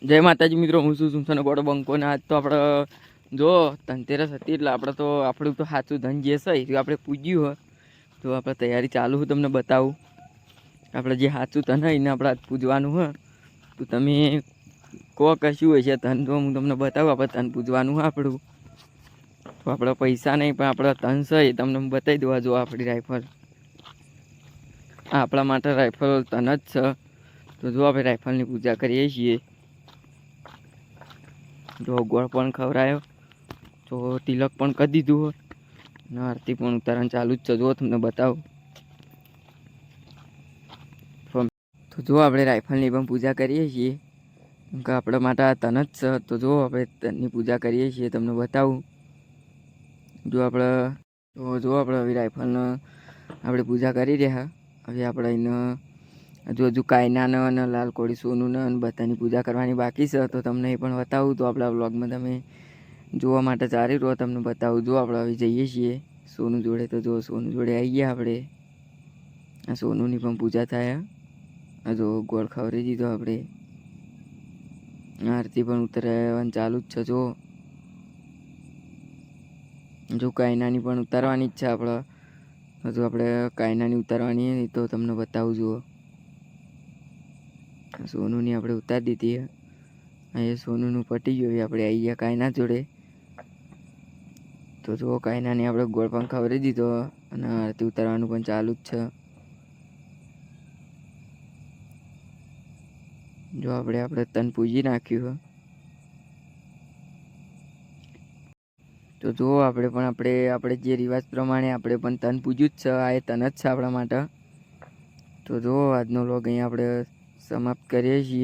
જય માતાજી મિત્રો, હું છું સુમસાનો બોડો બંકો ને આજ તો આપણે જો ધનતેરસ હતી એટલે આપણે તો આપણું તો સાચું ધન જે છે એ આપણે પૂજ્યું હોય તો આપણે તૈયારી ચાલુ હું તમને બતાવું. આપણે જે સાચું ધન હોય એને આપણે આજ પૂજવાનું હોય તો તમે કહો કશું હોય છે ધન જો હું તમને બતાવું. આપણે ધન પૂજવાનું હોય આપણું તો આપણે પૈસા નહીં પણ આપણા ધન છે એ તમને બતાવી દેવા. જો આપણી રાઇફલ આપણા માટે રાઇફલ ધન જ છે. તો જો આપણે રાઇફલની પૂજા કરીએ છીએ. જો ગોળ પણ ખવડાયો, તો તિલક પણ કરી દીધું હોય ને આરતી પણ ઉતારવાનું ચાલુ જ છે. જો તમને બતાવું તો જો આપણે રાઇફલની પણ પૂજા કરીએ છીએ કે આપણા માટે આ તન જ છે. તો જો આપણે તનની પૂજા કરીએ છીએ તમને બતાવું. જો આપણે હવે રાઇફલનો આપણે પૂજા કરી રહ્યા. હવે આપણે એને હજુ કાયનાને અને લાલ કોળી સોનુને અને બધાની પૂજા કરવાની બાકી છે. તો તમને એ પણ બતાવું. તો આપણા વ્લોગમાં તમે જોવા માટે ચાલી રહો, તમને બતાવું. જો આપણે હવે જઈએ છીએ સોનું જોડે. તો જો સોનું જોડે આવી ગયા આપણે. આ સોનુની પણ પૂજા થાય. જો ગોળ ખવડાવી દીધો આપણે. આરતી પણ ઉતારવાનું ચાલુ જ છે. જો કાયનાની પણ ઉતારવાની જ છે આપણે. હજુ આપણે કાયનાની ઉતારવાની તો તમને બતાવું. જુઓ સોનુની આપણે ઉતારી દીધી. અહીંયા સોનુનું પટી ગયું. આપણે આવી ગયા કાયના જોડે. તો જો કાયનાની આપણે ગોળ પણ ખવડાવી દીધો અને આરતી ઉતારવાનું પણ ચાલુ જ છે. જો આપણે તન પૂજી નાખ્યું. તો જો આપણે જે રિવાજ પ્રમાણે આપણે પણ તન પૂજ્યું જ છે. આ એ તન જ છે આપણા માટે. તો જો આજનો વ્લોગ અહીંયા આપણે સમાપ્ત કરીએ છીએ.